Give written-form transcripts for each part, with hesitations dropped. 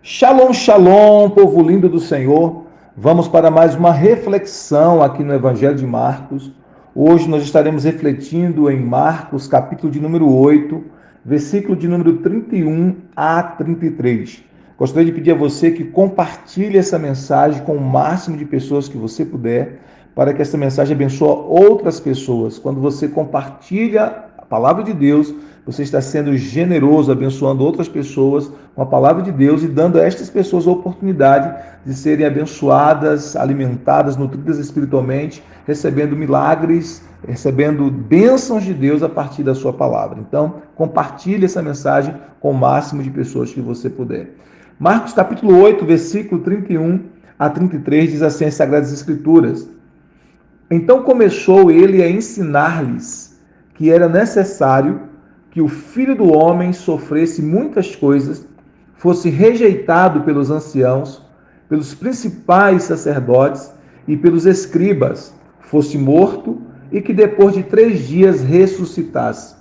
Shalom, shalom, povo lindo do Senhor. Vamos para mais uma reflexão aqui no Evangelho de Marcos. Hoje nós estaremos refletindo em Marcos, capítulo de número 8, versículo de número 31 a 33. Gostaria de pedir a você que compartilhe essa mensagem com o máximo de pessoas que você puder, para que essa mensagem abençoe outras pessoas. Quando você compartilha a palavra de Deus, você está sendo generoso, abençoando outras pessoas com a palavra de Deus e dando a estas pessoas a oportunidade de serem abençoadas, alimentadas, nutridas espiritualmente, recebendo milagres, recebendo bênçãos de Deus a partir da sua palavra. Então, compartilhe essa mensagem com o máximo de pessoas que você puder. Marcos capítulo 8, versículo 31 a 33 diz assim as Sagradas Escrituras: Então começou ele a ensinar-lhes que era necessário que o Filho do Homem sofresse muitas coisas, fosse rejeitado pelos anciãos, pelos principais sacerdotes e pelos escribas, fosse morto e que depois de 3 dias ressuscitasse.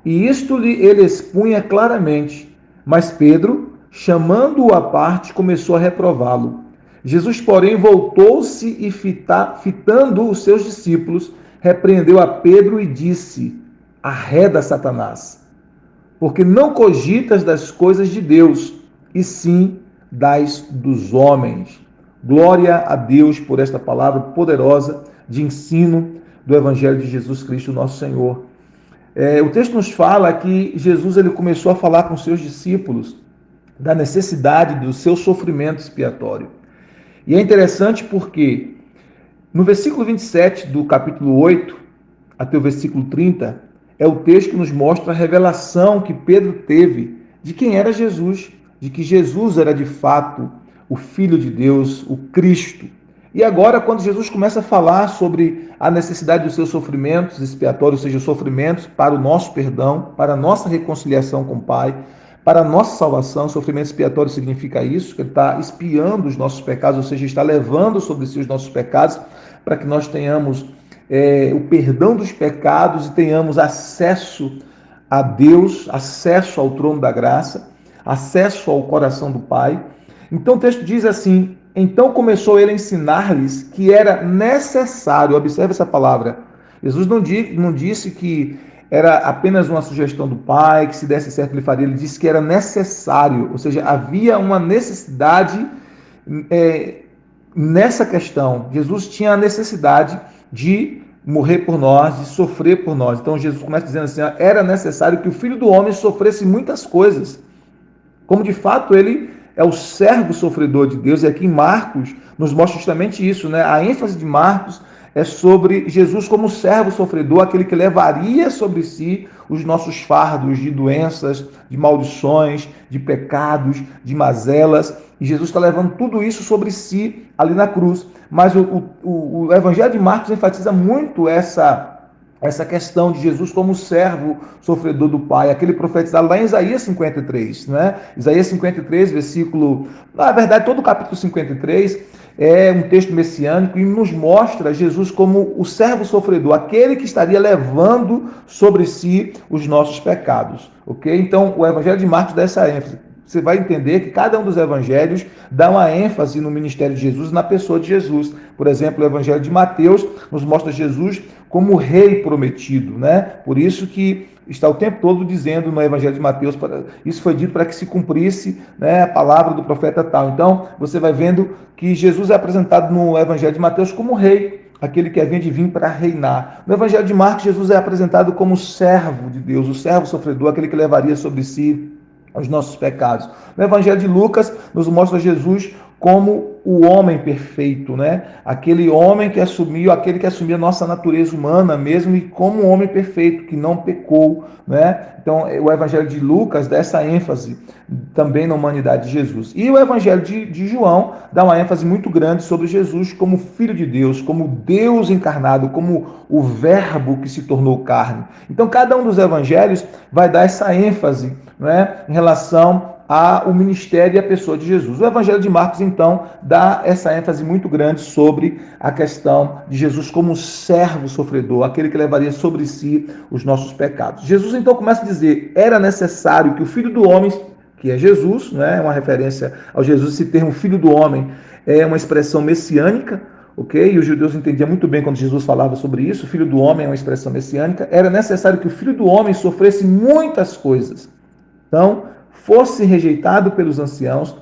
E isto ele expunha claramente, mas Pedro, chamando-o à parte, começou a reprová-lo. Jesus, porém, voltou-se e, fitando os seus discípulos, repreendeu a Pedro e disse: Arreda, Satanás, porque não cogitas das coisas de Deus, e sim das dos homens. Glória a Deus por esta palavra poderosa de ensino do Evangelho de Jesus Cristo, nosso Senhor. O texto nos fala que Jesus ele começou a falar com seus discípulos da necessidade do seu sofrimento expiatório. E é interessante porque no versículo 27 do capítulo 8 até o versículo 30, é o texto que nos mostra a revelação que Pedro teve de quem era Jesus, de que Jesus era de fato o Filho de Deus, o Cristo. E agora, quando Jesus começa a falar sobre a necessidade dos seus sofrimentos expiatórios, ou seja, sofrimentos para o nosso perdão, para a nossa reconciliação com o Pai, para a nossa salvação, sofrimento expiatório significa isso, que ele está expiando os nossos pecados, ou seja, está levando sobre si os nossos pecados, para que nós tenhamos o perdão dos pecados e tenhamos acesso a Deus, acesso ao trono da graça, acesso ao coração do Pai. Então o texto diz assim: então começou ele a ensinar-lhes que era necessário, observe essa palavra, Jesus não disse que era apenas uma sugestão do Pai, que se desse certo ele faria, ele disse que era necessário, ou seja, havia uma necessidade nessa questão. Jesus tinha a necessidade de morrer por nós, de sofrer por nós. Então Jesus começa dizendo assim: era necessário que o Filho do Homem sofresse muitas coisas, como de fato ele é o servo sofredor de Deus. E aqui em Marcos nos mostra justamente isso, né? A ênfase de Marcos é sobre Jesus como servo sofredor, aquele que levaria sobre si os nossos fardos de doenças, de maldições, de pecados, de mazelas. E Jesus está levando tudo isso sobre si ali na cruz. Mas o Evangelho de Marcos enfatiza muito essa questão de Jesus como servo sofredor do Pai, aquele profetizado lá em Isaías 53, né? Isaías 53, versículo... Na verdade, todo o capítulo 53 é um texto messiânico e nos mostra Jesus como o servo sofredor, aquele que estaria levando sobre si os nossos pecados, ok? Então, o Evangelho de Marcos dá essa ênfase. Você vai entender que cada um dos evangelhos dá uma ênfase no ministério de Jesus, na pessoa de Jesus. Por exemplo, o Evangelho de Mateus nos mostra Jesus como o rei prometido, né? Por isso que está o tempo todo dizendo no Evangelho de Mateus, isso foi dito para que se cumprisse, né, a palavra do profeta tal. Então, você vai vendo que Jesus é apresentado no Evangelho de Mateus como rei, aquele que havia de vir para reinar. No Evangelho de Marcos, Jesus é apresentado como servo de Deus, o servo sofredor, aquele que levaria sobre si os nossos pecados. No Evangelho de Lucas nos mostra Jesus como o homem perfeito, né? Aquele que assumiu a nossa natureza humana mesmo, e como um homem perfeito, que não pecou, né? Então, o Evangelho de Lucas dá essa ênfase também na humanidade de Jesus. E o Evangelho de João dá uma ênfase muito grande sobre Jesus como Filho de Deus, como Deus encarnado, como o Verbo que se tornou carne. Então, cada um dos evangelhos vai dar essa ênfase, né, em relação ao ministério e à pessoa de Jesus. O Evangelho de Marcos, então, dá essa ênfase muito grande sobre a questão de Jesus como servo sofredor, aquele que levaria sobre si os nossos pecados. Jesus, então, começa a dizer: era necessário que o Filho do Homem que é Jesus, né? É uma referência ao Jesus. Esse termo filho do homem é uma expressão messiânica, ok? E os judeus entendiam muito bem quando Jesus falava sobre isso. O filho do homem é uma expressão messiânica. Era necessário que o filho do homem sofresse muitas coisas. Então, fosse rejeitado pelos anciãos,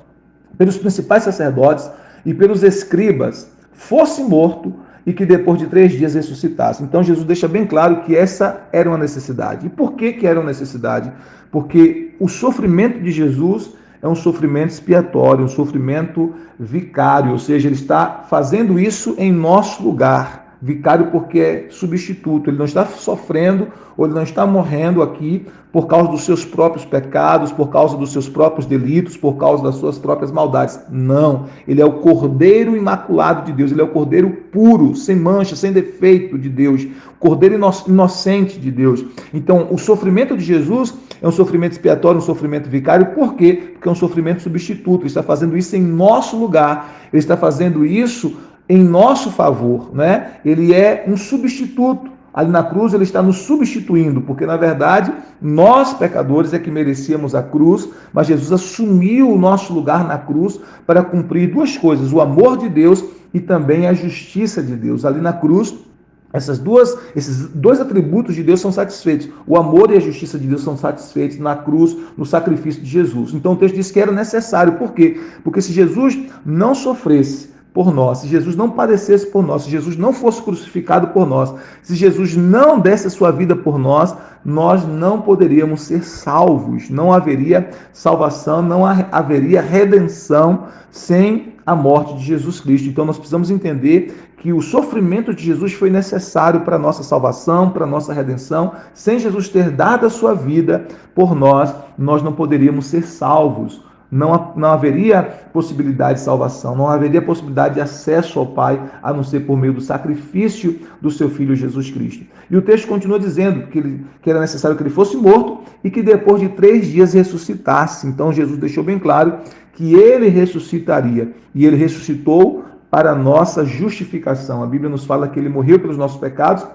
pelos principais sacerdotes e pelos escribas, fosse morto e que depois de 3 dias ressuscitasse. Então Jesus deixa bem claro que essa era uma necessidade. E por que era uma necessidade? Porque o sofrimento de Jesus é um sofrimento expiatório, um sofrimento vicário, ou seja, ele está fazendo isso em nosso lugar. Vicário porque é substituto, ele não está sofrendo ou ele não está morrendo aqui por causa dos seus próprios pecados, por causa dos seus próprios delitos, por causa das suas próprias maldades. Não, ele é o Cordeiro Imaculado de Deus, ele é o Cordeiro puro, sem mancha, sem defeito de Deus, Cordeiro inocente de Deus. Então, o sofrimento de Jesus é um sofrimento expiatório, um sofrimento vicário, por quê? Porque é um sofrimento substituto, ele está fazendo isso em nosso lugar, ele está fazendo isso em nosso favor, né? Ele é um substituto. Ali na cruz ele está nos substituindo, porque na verdade nós pecadores é que merecíamos a cruz, mas Jesus assumiu o nosso lugar na cruz para cumprir 2 coisas, o amor de Deus e também a justiça de Deus. Ali na cruz, esses 2 atributos de Deus são satisfeitos. O amor e a justiça de Deus são satisfeitos na cruz, no sacrifício de Jesus. Então o texto diz que era necessário. Por quê? Porque se Jesus não sofresse por nós, se Jesus não padecesse por nós, se Jesus não fosse crucificado por nós, se Jesus não desse a sua vida por nós, nós não poderíamos ser salvos, não haveria salvação, não haveria redenção sem a morte de Jesus Cristo. Então nós precisamos entender que o sofrimento de Jesus foi necessário para a nossa salvação, para a nossa redenção. Sem Jesus ter dado a sua vida por nós, nós não poderíamos ser salvos. Não haveria possibilidade de salvação, não haveria possibilidade de acesso ao Pai, a não ser por meio do sacrifício do seu Filho Jesus Cristo. E o texto continua dizendo que era necessário que ele fosse morto e que depois de 3 dias ressuscitasse. Então Jesus deixou bem claro que ele ressuscitaria. E ele ressuscitou para a nossa justificação. A Bíblia nos fala que ele morreu pelos nossos pecados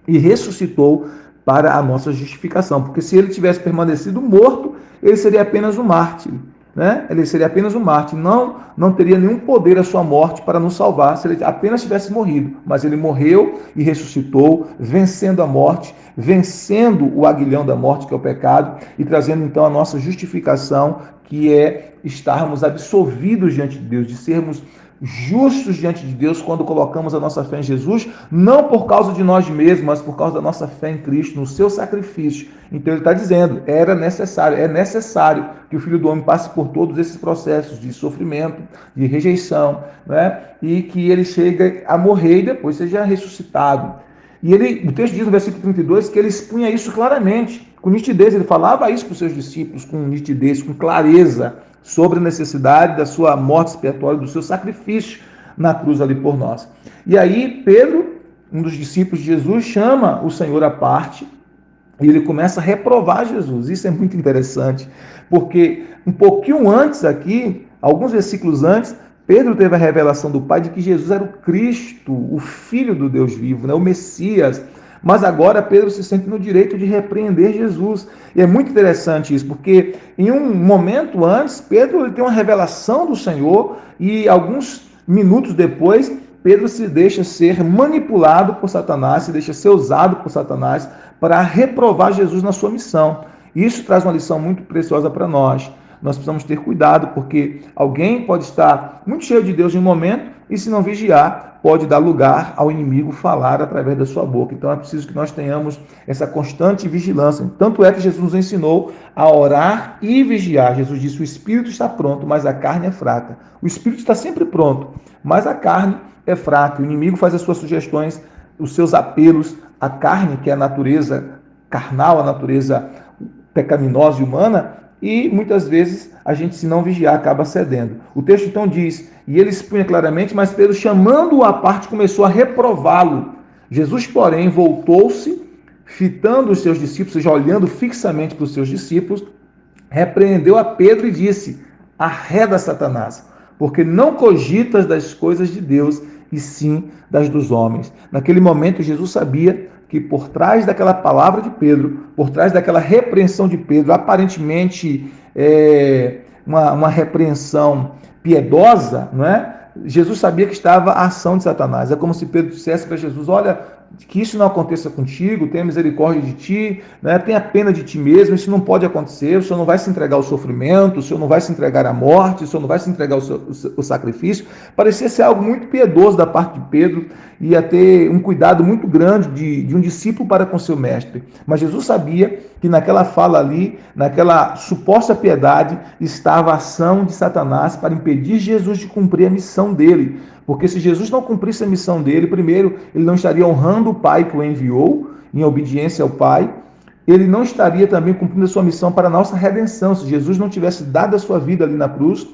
e ressuscitou para a nossa justificação. Porque se ele tivesse permanecido morto, ele seria apenas um mártir. Né? Ele seria apenas um mártir, não teria nenhum poder a sua morte para nos salvar se ele apenas tivesse morrido, mas ele morreu e ressuscitou, vencendo a morte, vencendo o aguilhão da morte, que é o pecado, e trazendo então a nossa justificação, que é estarmos absolvidos diante de Deus, de sermos justos diante de Deus quando colocamos a nossa fé em Jesus, não por causa de nós mesmos, mas por causa da nossa fé em Cristo, no seu sacrifício. Então ele está dizendo, é necessário que o Filho do Homem passe por todos esses processos de sofrimento, de rejeição, né? E que ele chegue a morrer e depois seja ressuscitado. E o texto diz no versículo 32 que ele expunha isso claramente, com nitidez, ele falava isso para os seus discípulos com nitidez, com clareza, sobre a necessidade da sua morte expiatória, do seu sacrifício na cruz ali por nós. E aí Pedro, um dos discípulos de Jesus, chama o Senhor à parte e ele começa a reprovar Jesus. Isso é muito interessante, porque um pouquinho antes aqui, alguns versículos antes, Pedro teve a revelação do Pai de que Jesus era o Cristo, o Filho do Deus vivo, né? O Messias. Mas agora Pedro se sente no direito de repreender Jesus. E é muito interessante isso, porque em um momento antes, Pedro tem uma revelação do Senhor e alguns minutos depois, Pedro se deixa ser manipulado por Satanás, se deixa ser usado por Satanás para reprovar Jesus na sua missão. Isso traz uma lição muito preciosa para nós. Nós precisamos ter cuidado, porque alguém pode estar muito cheio de Deus em um momento e, se não vigiar, pode dar lugar ao inimigo falar através da sua boca. Então é preciso que nós tenhamos essa constante vigilância. Tanto é que Jesus nos ensinou a orar e vigiar. Jesus disse, o espírito está pronto, mas a carne é fraca. O espírito está sempre pronto, mas a carne é fraca. O inimigo faz as suas sugestões, os seus apelos. A carne, que é a natureza carnal, a natureza pecaminosa e humana, e muitas vezes a gente, se não vigiar, acaba cedendo. O texto então diz, e ele expunha claramente, mas Pedro, chamando-o à parte, começou a reprová-lo. Jesus, porém, voltou-se, fitando os seus discípulos, ou seja, olhando fixamente para os seus discípulos, repreendeu a Pedro e disse, arreda, Satanás, porque não cogitas das coisas de Deus, e sim das dos homens. Naquele momento, Jesus sabia que por trás daquela palavra de Pedro, por trás daquela repreensão de Pedro, aparentemente uma repreensão piedosa, não é? Jesus sabia que estava a ação de Satanás. É como se Pedro dissesse para Jesus: olha, que isso não aconteça contigo, tenha misericórdia de ti, né? Tenha pena de ti mesmo, isso não pode acontecer, o Senhor não vai se entregar ao sofrimento, o Senhor não vai se entregar à morte, o Senhor não vai se entregar ao sacrifício. Parecia ser algo muito piedoso da parte de Pedro, ia ter um cuidado muito grande de um discípulo para com seu mestre. Mas Jesus sabia que naquela fala ali, naquela suposta piedade, estava a ação de Satanás para impedir Jesus de cumprir a missão dele. Porque se Jesus não cumprisse a missão dele, primeiro, ele não estaria honrando o Pai que o enviou, em obediência ao Pai. Ele não estaria também cumprindo a sua missão para a nossa redenção. Se Jesus não tivesse dado a sua vida ali na cruz,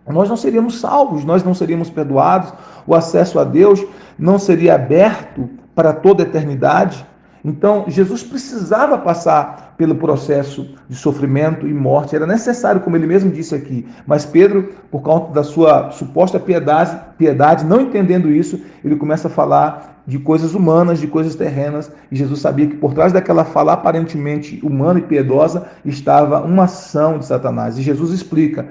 nós não seríamos salvos, nós não seríamos perdoados, o acesso a Deus não seria aberto para toda a eternidade. Então, Jesus precisava passar pelo processo de sofrimento e morte, era necessário, como ele mesmo disse aqui. Mas Pedro, por conta da sua suposta piedade, não entendendo isso, ele começa a falar de coisas humanas, de coisas terrenas, e Jesus sabia que por trás daquela fala aparentemente humana e piedosa estava uma ação de Satanás. E Jesus explica: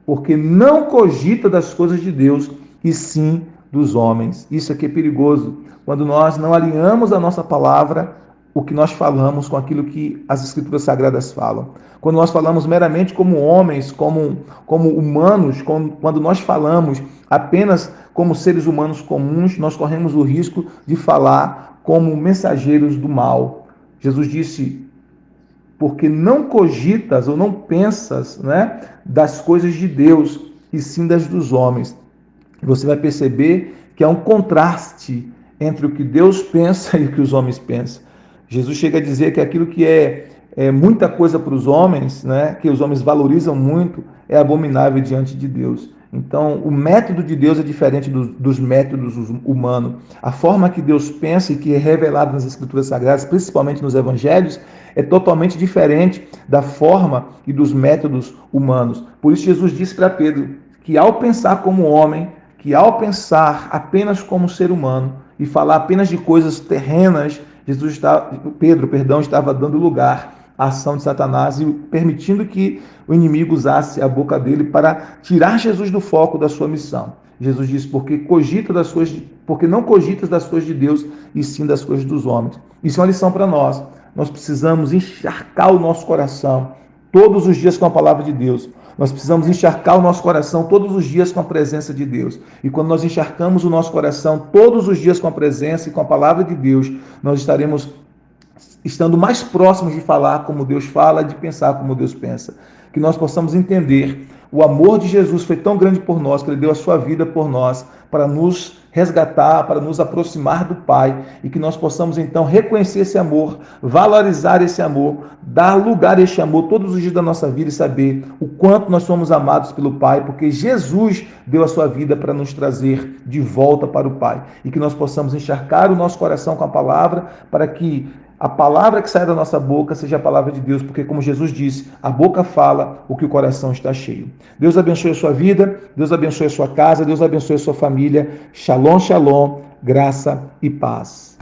porque não cogita das coisas de Deus, e sim dos homens. Isso aqui é perigoso, quando nós não alinhamos a nossa palavra, o que nós falamos, com aquilo que as Escrituras Sagradas falam. Quando nós falamos meramente como homens, como humanos, quando nós falamos apenas como seres humanos comuns, nós corremos o risco de falar como mensageiros do mal. Jesus disse: porque não cogitas ou não pensas, né, das coisas de Deus, e sim das dos homens. Você vai perceber que há um contraste entre o que Deus pensa e o que os homens pensam. Jesus chega a dizer que aquilo que é muita coisa para os homens, né, que os homens valorizam muito, é abominável diante de Deus. Então, o método de Deus é diferente dos métodos humanos. A forma que Deus pensa e que é revelada nas Escrituras Sagradas, principalmente nos Evangelhos, é totalmente diferente da forma e dos métodos humanos. Por isso Jesus disse para Pedro que ao pensar como homem, que ao pensar apenas como ser humano e falar apenas de coisas terrenas, Pedro estava dando lugar à ação de Satanás e permitindo que o inimigo usasse a boca dele para tirar Jesus do foco da sua missão. Jesus disse: porque não cogitas das coisas de Deus, e sim das coisas dos homens. Isso é uma lição para nós. Nós precisamos encharcar o nosso coração todos os dias com a palavra de Deus. Nós precisamos encharcar o nosso coração todos os dias com a presença de Deus. E quando nós encharcamos o nosso coração todos os dias com a presença e com a palavra de Deus, nós estaremos estando mais próximos de falar como Deus fala e de pensar como Deus pensa. Que nós possamos entender: o amor de Jesus foi tão grande por nós, que ele deu a sua vida por nós, para nos resgatar, para nos aproximar do Pai, e que nós possamos então reconhecer esse amor, valorizar esse amor, dar lugar a este amor todos os dias da nossa vida e saber o quanto nós somos amados pelo Pai, porque Jesus deu a sua vida para nos trazer de volta para o Pai. E que nós possamos encharcar o nosso coração com a palavra, para que a palavra que sai da nossa boca seja a palavra de Deus, porque, como Jesus disse, a boca fala o que o coração está cheio. Deus abençoe a sua vida, Deus abençoe a sua casa, Deus abençoe a sua família. Shalom, shalom, graça e paz.